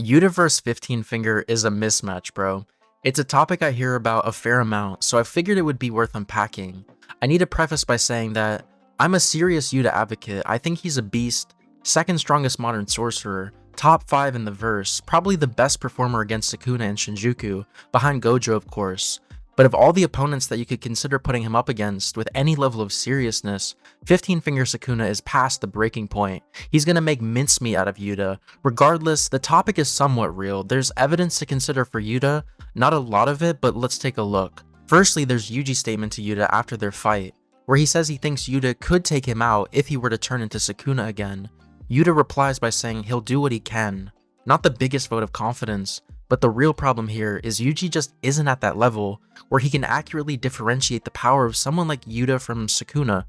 Yuta vs 15 Finger is a mismatch, bro. It's a topic I hear about a fair amount, so I figured it would be worth unpacking. I need to preface by saying that I'm a serious Yuta advocate. I think he's a beast, second strongest modern sorcerer, top 5 in the verse, probably the best performer against Sukuna and Shinjuku, behind Gojo of course. But of all the opponents that you could consider putting him up against with any level of seriousness, 15 Finger Sukuna is past the breaking point. He's gonna make mincemeat out of Yuta. Regardless, the topic is somewhat real. There's evidence to consider for Yuta, not a lot of it, but let's take a look. Firstly, there's Yuji's statement to Yuta after their fight, where he says he thinks Yuta could take him out if he were to turn into Sukuna again. Yuta replies by saying he'll do what he can. Not the biggest vote of confidence, but the real problem here is Yuji just isn't at that level where he can accurately differentiate the power of someone like Yuta from Sukuna.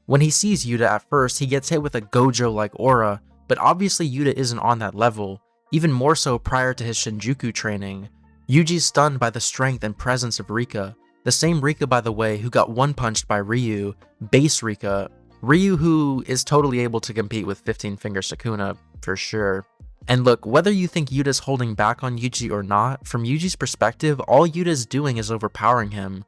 When he sees Yuta at first, he gets hit with a Gojo-like aura, but obviously Yuta isn't on that level, even more so prior to his Shinjuku training. Yuji's stunned by the strength and presence of Rika, the same Rika by the way who got one-punched by Ryu, base Rika, Ryu who is totally able to compete with 15 Finger Sukuna, for sure. And look, whether you think Yuta's holding back on Yuji or not, from Yuji's perspective, all Yuta's doing is overpowering him.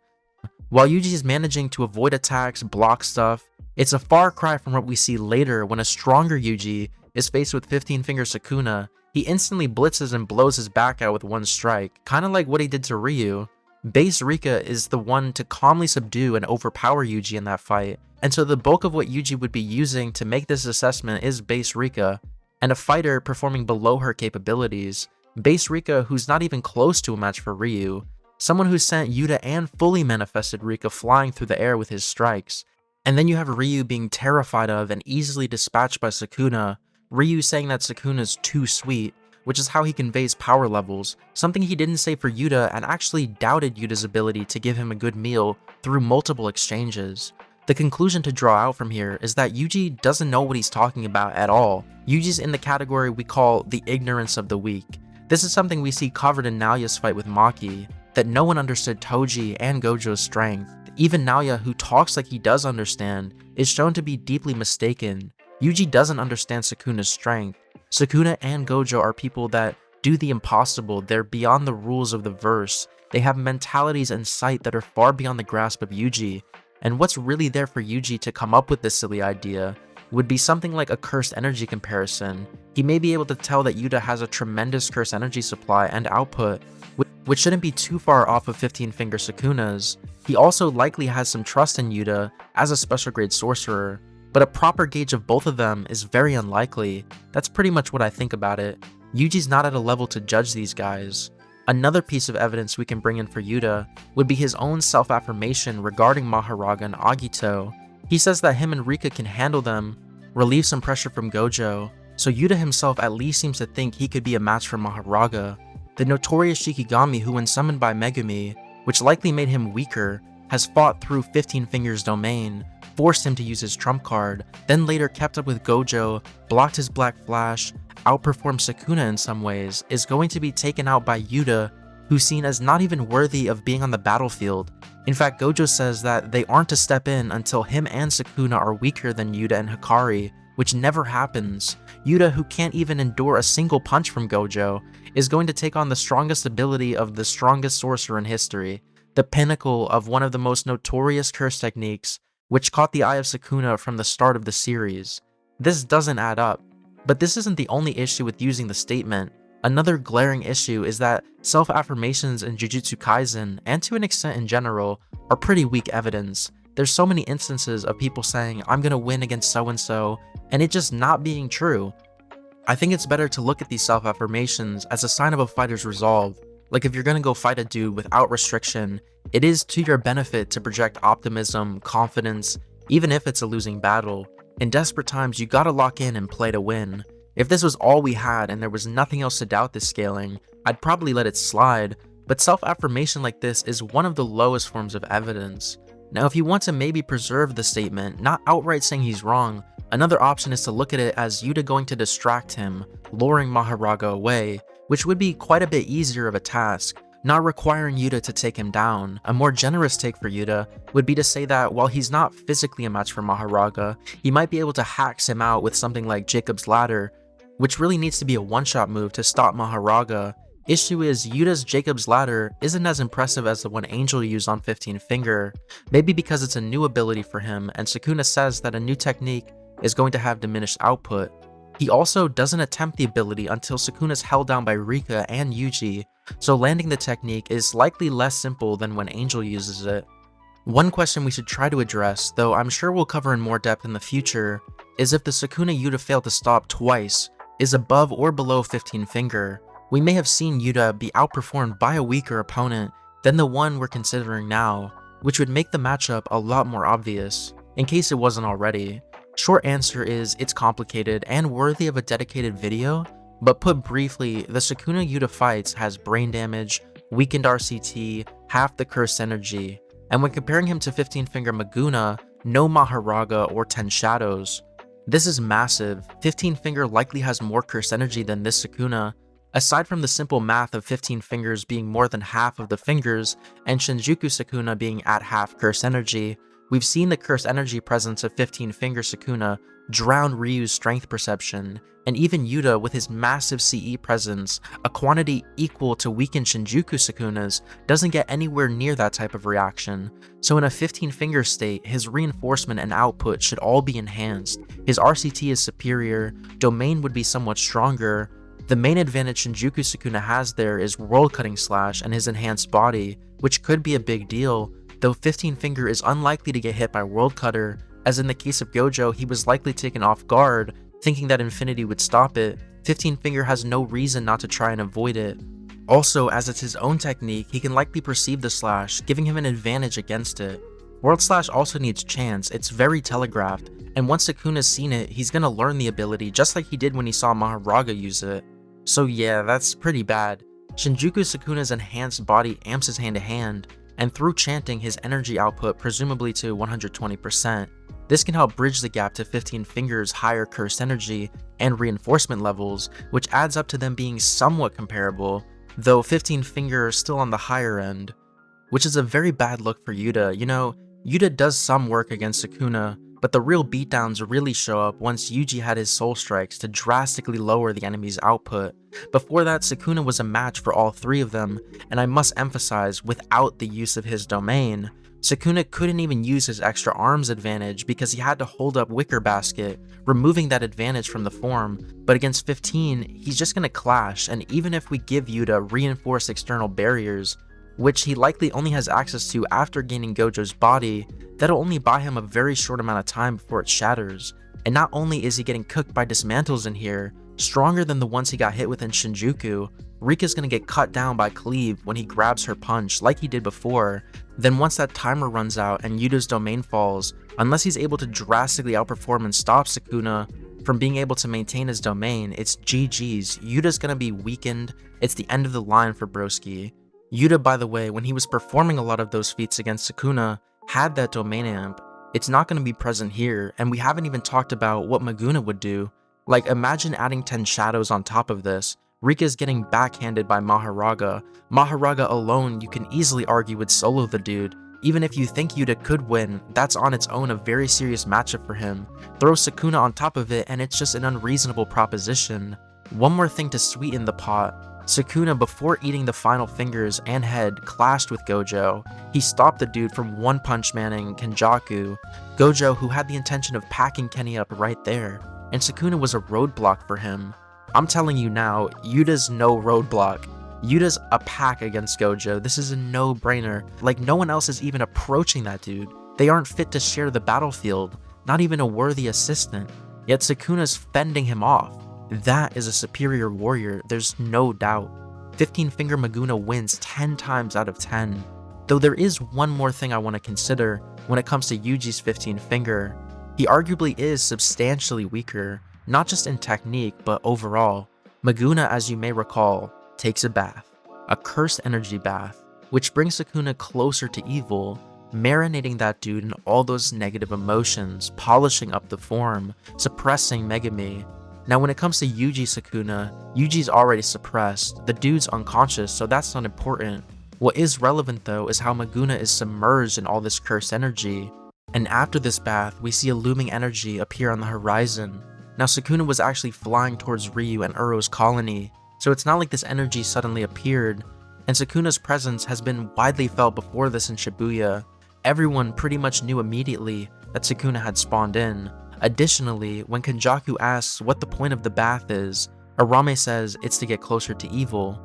While Yuji's managing to avoid attacks, block stuff, it's a far cry from what we see later when a stronger Yuji is faced with 15 Finger Sukuna. He instantly blitzes and blows his back out with one strike, kinda like what he did to Ryu. Base Rika is the one to calmly subdue and overpower Yuji in that fight, and so the bulk of what Yuji would be using to make this assessment is base Rika, and a fighter performing below her capabilities, base Rika who's not even close to a match for Ryu, someone who sent Yuta and fully manifested Rika flying through the air with his strikes. And then you have Ryu being terrified of and easily dispatched by Sukuna, Ryu saying that Sukuna's too sweet, which is how he conveys power levels, something he didn't say for Yuta and actually doubted Yuta's ability to give him a good meal through multiple exchanges. The conclusion to draw out from here is that Yuji doesn't know what he's talking about at all. Yuji's in the category we call the ignorance of the weak. This is something we see covered in Naoya's fight with Maki, that no one understood Toji and Gojo's strength. Even Naoya, who talks like he does understand, is shown to be deeply mistaken. Yuji doesn't understand Sukuna's strength. Sukuna and Gojo are people that do the impossible. They're beyond the rules of the verse. They have mentalities and sight that are far beyond the grasp of Yuji. And what's really there for Yuji to come up with this silly idea would be something like a cursed energy comparison. He may be able to tell that Yuta has a tremendous cursed energy supply and output, which shouldn't be too far off of 15 Finger Sukuna's. He also likely has some trust in Yuta as a special grade sorcerer, but a proper gauge of both of them is very unlikely. That's pretty much what I think about it. Yuji's not at a level to judge these guys. Another piece of evidence we can bring in for Yuta would be his own self-affirmation regarding Maharaga and Agito. He says that him and Rika can handle them, relieve some pressure from Gojo, so Yuta himself at least seems to think he could be a match for Maharaga. The notorious Shikigami who when summoned by Megumi, which likely made him weaker, has fought through 15 Fingers' domain, forced him to use his trump card, then later kept up with Gojo, blocked his Black Flash, outperformed Sukuna in some ways, is going to be taken out by Yuta, who's seen as not even worthy of being on the battlefield. In fact, Gojo says that they aren't to step in until him and Sukuna are weaker than Yuta and Hikari, which never happens. Yuta, who can't even endure a single punch from Gojo, is going to take on the strongest ability of the strongest sorcerer in history, the pinnacle of one of the most notorious curse techniques, which caught the eye of Sukuna from the start of the series. This doesn't add up. But this isn't the only issue with using the statement. Another glaring issue is that self-affirmations in Jujutsu Kaisen, and to an extent in general, are pretty weak evidence. There's so many instances of people saying, I'm gonna win against so-and-so, and it just not being true. I think it's better to look at these self-affirmations as a sign of a fighter's resolve. Like if you're gonna go fight a dude without restriction, it is to your benefit to project optimism, confidence, even if it's a losing battle. In desperate times, you gotta lock in and play to win. If this was all we had and there was nothing else to doubt this scaling, I'd probably let it slide, but self-affirmation like this is one of the lowest forms of evidence. Now if you want to maybe preserve the statement, not outright saying he's wrong, another option is to look at it as Yuta going to distract him, luring Maharaga away, which would be quite a bit easier of a task, not requiring Yuta to take him down. A more generous take for Yuta would be to say that while he's not physically a match for Maharaga, he might be able to hax him out with something like Jacob's Ladder, which really needs to be a one-shot move to stop Maharaga. Issue is, Yuta's Jacob's Ladder isn't as impressive as the one Angel used on 15 Finger, maybe because it's a new ability for him, and Sukuna says that a new technique is going to have diminished output. He also doesn't attempt the ability until Sukuna's held down by Rika and Yuji, so landing the technique is likely less simple than when Angel uses it. One question we should try to address, though I'm sure we'll cover in more depth in the future, is if the Sukuna Yuta failed to stop twice is above or below 15 Finger. We may have seen Yuta be outperformed by a weaker opponent than the one we're considering now, which would make the matchup a lot more obvious, in case it wasn't already. Short answer is, it's complicated and worthy of a dedicated video, but put briefly, the Sukuna Yuta fights has brain damage, weakened RCT, half the cursed energy, and when comparing him to 15 Finger Maguna, no Maharaga or 10 Shadows. This is massive. 15 Finger likely has more cursed energy than this Sukuna. Aside from the simple math of 15 Fingers being more than half of the fingers, and Shinjuku Sukuna being at half cursed energy, we've seen the cursed energy presence of 15 Finger Sukuna drown Ryu's strength perception, and even Yuta with his massive CE presence, a quantity equal to weakened Shinjuku Sukuna's, doesn't get anywhere near that type of reaction. So in a 15 Finger state, his reinforcement and output should all be enhanced, his RCT is superior, domain would be somewhat stronger. The main advantage Shinjuku Sukuna has there is World Cutting Slash and his enhanced body, which could be a big deal, though 15 Finger is unlikely to get hit by World Cutter, as in the case of Gojo he was likely taken off guard, thinking that Infinity would stop it. 15 Finger has no reason not to try and avoid it. Also, as it's his own technique, he can likely perceive the slash, giving him an advantage against it. World Slash also needs chance, it's very telegraphed, and once Sukuna's seen it, he's gonna learn the ability just like he did when he saw Maharaga use it. So yeah, that's pretty bad. Shinjuku Sukuna's enhanced body amps his hand-to-hand, and through chanting his energy output presumably to 120%. This can help bridge the gap to 15 Fingers' higher cursed energy and reinforcement levels, which adds up to them being somewhat comparable, though 15 Finger are still on the higher end. Which is a very bad look for Yuta. You know, Yuta does some work against Sukuna, but the real beatdowns really show up once Yuji had his soul strikes to drastically lower the enemy's output. Before that, Sukuna was a match for all three of them, and I must emphasize, without the use of his domain. Sukuna couldn't even use his extra arms advantage because he had to hold up Wicker Basket, removing that advantage from the form, but against 15, he's just gonna clash, and even if we give Yuta reinforced external barriers, which he likely only has access to after gaining Gojo's body, that'll only buy him a very short amount of time before it shatters. And not only is he getting cooked by dismantles in here, stronger than the ones he got hit with in Shinjuku, Rika's gonna get cut down by Cleave when he grabs her punch like he did before. Then once that timer runs out and Yuta's domain falls, unless he's able to drastically outperform and stop Sukuna from being able to maintain his domain, it's GG's. Yuta's gonna be weakened, it's the end of the line for Broski. Yuta, by the way, when he was performing a lot of those feats against Sukuna, had that domain amp. It's not going to be present here, and we haven't even talked about what Maguna would do. Like, imagine adding 10 shadows on top of this. Rika's getting backhanded by Maharaga. Maharaga alone, you can easily argue would solo the dude. Even if you think Yuta could win, that's on its own a very serious matchup for him. Throw Sukuna on top of it and it's just an unreasonable proposition. One more thing to sweeten the pot. Sukuna, before eating the final fingers and head, clashed with Gojo. He stopped the dude from one-punch-manning Kenjaku. Gojo, who had the intention of packing Kenny up right there, and Sukuna was a roadblock for him. I'm telling you now, Yuta's no roadblock. Yuta's a pack against Gojo. This is a no-brainer. Like, no one else is even approaching that dude. They aren't fit to share the battlefield, not even a worthy assistant. Yet Sukuna's fending him off. That is a superior warrior, there's no doubt. 15 Finger Maguna wins 10 times out of 10. Though there is one more thing I want to consider when it comes to Yuji's 15 Finger. He arguably is substantially weaker, not just in technique, but overall. Maguna, as you may recall, takes a bath. A cursed energy bath, which brings Sukuna closer to evil, marinating that dude in all those negative emotions, polishing up the form, suppressing Megami. Now when it comes to Yuji Sukuna, Yuji's already suppressed, the dude's unconscious, so that's not important. What is relevant though is how Maguna is submerged in all this cursed energy, and after this bath we see a looming energy appear on the horizon. Now Sukuna was actually flying towards Ryu and Uro's colony, so it's not like this energy suddenly appeared, and Sukuna's presence has been widely felt before this in Shibuya. Everyone pretty much knew immediately that Sukuna had spawned in. Additionally, when Kenjaku asks what the point of the bath is, Arame says it's to get closer to evil.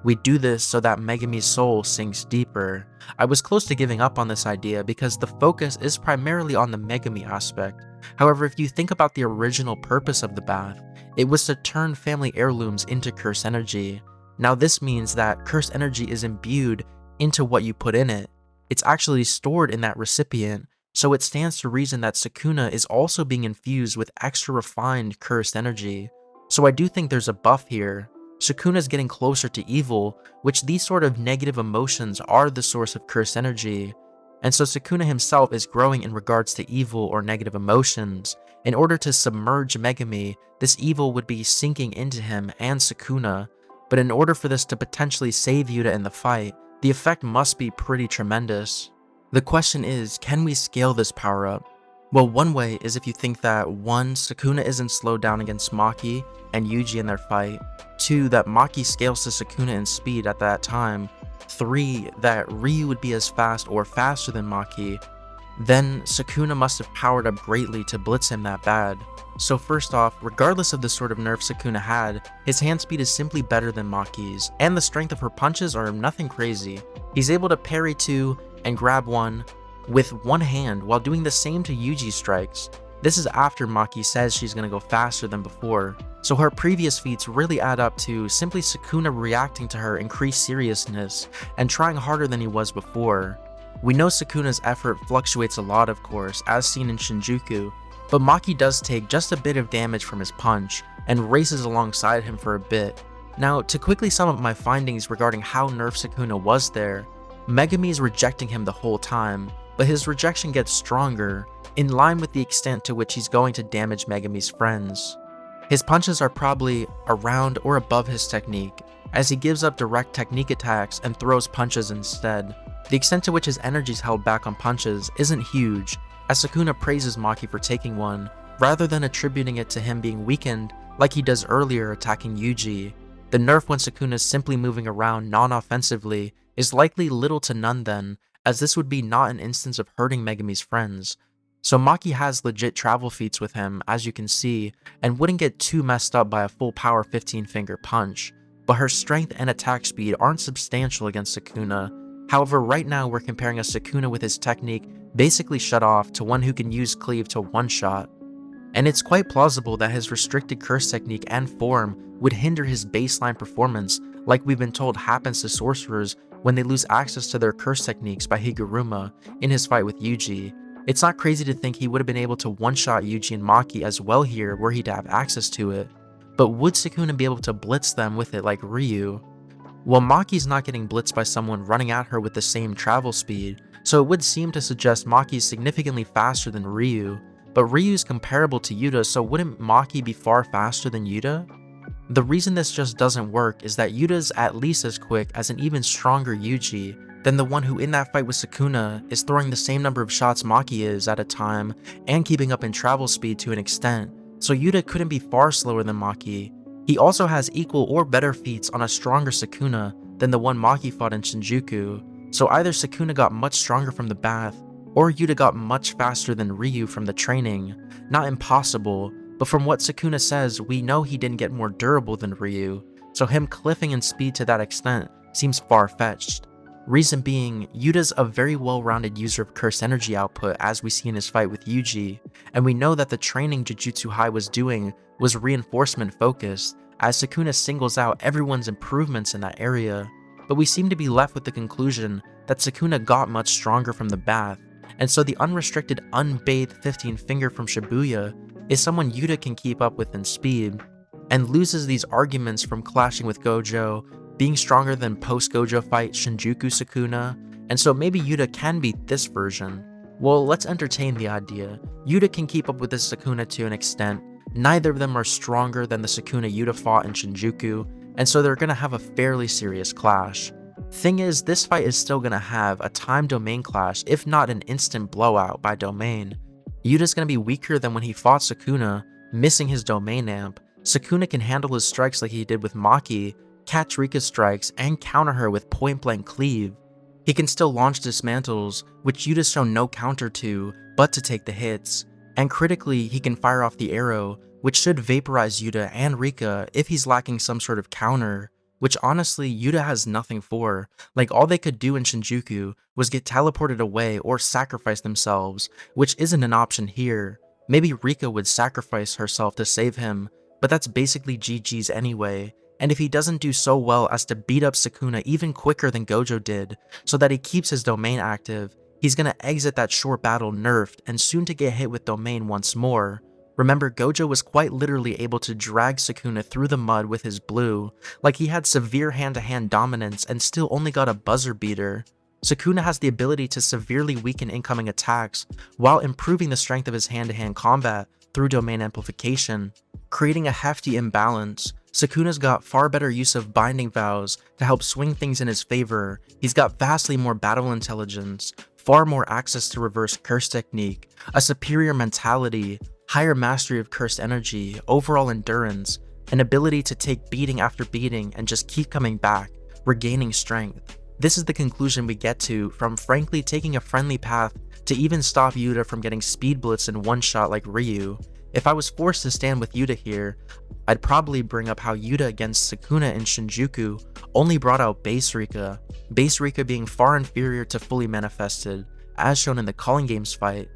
We do this so that Megami's soul sinks deeper. I was close to giving up on this idea because the focus is primarily on the Megami aspect. However, if you think about the original purpose of the bath, it was to turn family heirlooms into curse energy. Now this means that curse energy is imbued into what you put in it. It's actually stored in that recipient, so it stands to reason that Sukuna is also being infused with extra refined cursed energy. So I do think there's a buff here. Sukuna's getting closer to evil, which these sort of negative emotions are the source of cursed energy. And so Sukuna himself is growing in regards to evil or negative emotions. In order to submerge Megami, this evil would be sinking into him and Sukuna. But in order for this to potentially save Yuta in the fight, the effect must be pretty tremendous. The question is, can we scale this power up? Well, one way is if you think that 1. Sukuna isn't slowed down against Maki and Yuji in their fight, 2. That Maki scales to Sukuna in speed at that time, 3. That Ryu would be as fast or faster than Maki, then Sukuna must have powered up greatly to blitz him that bad. So first off, regardless of the sort of nerf Sukuna had, his hand speed is simply better than Maki's, and the strength of her punches are nothing crazy. He's able to parry 2 and grab 1 with one hand while doing the same to Yuji's strikes. This is after Maki says she's gonna go faster than before, so her previous feats really add up to simply Sukuna reacting to her increased seriousness and trying harder than he was before. We know Sukuna's effort fluctuates a lot, of course, as seen in Shinjuku, but Maki does take just a bit of damage from his punch and races alongside him for a bit. Now, to quickly sum up my findings regarding how nerf Sukuna was there, Megami is rejecting him the whole time, but his rejection gets stronger, in line with the extent to which he's going to damage Megami's friends. His punches are probably around or above his technique, as he gives up direct technique attacks and throws punches instead. The extent to which his energy is held back on punches isn't huge, as Sukuna praises Maki for taking one, rather than attributing it to him being weakened like he does earlier attacking Yuji. The nerf when Sukuna is simply moving around non-offensively is likely little to none then, as this would be not an instance of hurting Megami's friends. So Maki has legit travel feats with him, as you can see, and wouldn't get too messed up by a full power 15 finger punch, but her strength and attack speed aren't substantial against Sukuna. However, right now we're comparing a Sukuna with his technique basically shut off to one who can use cleave to one-shot. And it's quite plausible that his restricted curse technique and form would hinder his baseline performance, like we've been told happens to sorcerers when they lose access to their curse techniques by Higuruma in his fight with Yuji. It's not crazy to think he would have been able to one-shot Yuji and Maki as well here were he to have access to it, but would Sukuna be able to blitz them with it like Ryu? Well, Maki's not getting blitzed by someone running at her with the same travel speed, so it would seem to suggest Maki's significantly faster than Ryu, but Ryu's comparable to Yuta, so wouldn't Maki be far faster than Yuta? The reason this just doesn't work is that Yuta's at least as quick as an even stronger Yuji than the one who in that fight with Sukuna is throwing the same number of shots Maki is at a time and keeping up in travel speed to an extent, so Yuta couldn't be far slower than Maki. He also has equal or better feats on a stronger Sukuna than the one Maki fought in Shinjuku, so either Sukuna got much stronger from the bath, or Yuta got much faster than Ryu from the training. Not impossible, but from what Sukuna says, we know he didn't get more durable than Ryu, so him cliffing in speed to that extent seems far-fetched. Reason being, Yuta's a very well-rounded user of cursed energy output as we see in his fight with Yuji, and we know that the training Jujutsu High was doing was reinforcement focused, as Sukuna singles out everyone's improvements in that area, but we seem to be left with the conclusion that Sukuna got much stronger from the bath, and so the unrestricted unbathed 15 finger from Shibuya is someone Yuta can keep up with in speed, and loses these arguments from clashing with Gojo, being stronger than post-Gojo fight Shinjuku Sukuna, and so maybe Yuta can beat this version. Well, let's entertain the idea. Yuta can keep up with this Sukuna to an extent. Neither of them are stronger than the Sukuna Yuta fought in Shinjuku, and so they're gonna have a fairly serious clash. Thing is, this fight is still gonna have a time domain clash, if not an instant blowout by domain. Yuta's gonna be weaker than when he fought Sukuna, Missing his domain amp, Sukuna can handle his strikes like he did with Maki, catch Rika's strikes, and counter her with point-blank cleave. He can still launch dismantles, which Yuta's shown no counter to, but to take the hits. And critically, he can fire off the arrow, which should vaporize Yuta and Rika if he's lacking some sort of counter, which honestly Yuta has nothing for. Like, all they could do in Shinjuku was get teleported away or sacrifice themselves, which isn't an option here. Maybe Rika would sacrifice herself to save him, but that's basically GG's anyway. And if he doesn't do so well as to beat up Sukuna even quicker than Gojo did, so that he keeps his domain active, he's gonna exit that short battle nerfed and soon to get hit with domain once more. Remember, Gojo was quite literally able to drag Sukuna through the mud with his blue, like he had severe hand-to-hand dominance and still only got a buzzer beater. Sukuna has the ability to severely weaken incoming attacks while improving the strength of his hand-to-hand combat through domain amplification, creating a hefty imbalance. Sukuna's got far better use of binding vows to help swing things in his favor. He's got vastly more battle intelligence, far more access to reverse curse technique, a superior mentality, higher mastery of cursed energy, overall endurance, an ability to take beating after beating and just keep coming back, regaining strength. This is the conclusion we get to from frankly taking a friendly path to even stop Yuta from getting speed blitz in one shot like Ryu. If I was forced to stand with Yuta here, I'd probably bring up how Yuta against Sukuna in Shinjuku only brought out base Rika being far inferior to fully manifested, as shown in the Calling Games fight.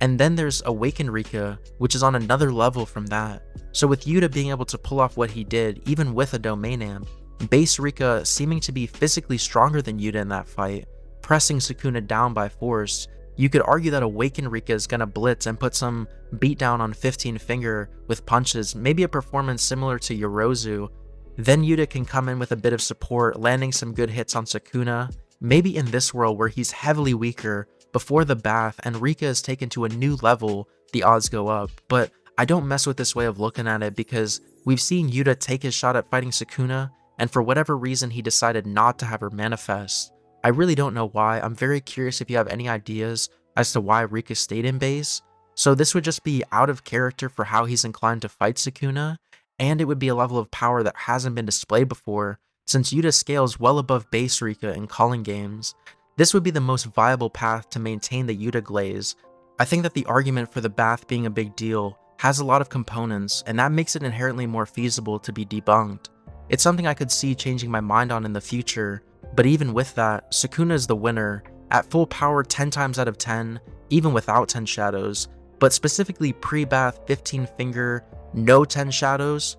And then there's Awakened Rika, which is on another level from that. So with Yuta being able to pull off what he did even with a domain amp, base Rika seeming to be physically stronger than Yuta in that fight, pressing Sukuna down by force, you could argue that Awakened Rika is gonna blitz and put some beatdown on 15 Finger with punches, maybe a performance similar to Yorozu. Then Yuta can come in with a bit of support, landing some good hits on Sukuna, maybe in this world where he's heavily weaker before the bath and Rika is taken to a new level, the odds go up. But I don't mess with this way of looking at it because we've seen Yuta take his shot at fighting Sukuna, and for whatever reason he decided not to have her manifest. I really don't know why. I'm very curious if you have any ideas as to why Rika stayed in base. So this would just be out of character for how he's inclined to fight Sukuna, and it would be a level of power that hasn't been displayed before, since Yuta scales well above base Rika in Calling Games. This would be the most viable path to maintain the Yuta glaze. I think that the argument for the bath being a big deal has a lot of components, and that makes it inherently more feasible to be debunked. It's something I could see changing my mind on in the future, but even with that, Sukuna is the winner, at full power 10 times out of 10, even without 10 shadows, but specifically pre-bath 15 Finger, no 10 shadows,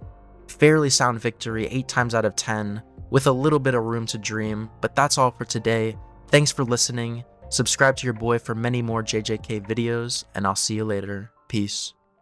fairly sound victory 8 times out of 10, with a little bit of room to dream. But that's all for today. Thanks for listening, subscribe to your boy for many more JJK videos, and I'll see you later. Peace.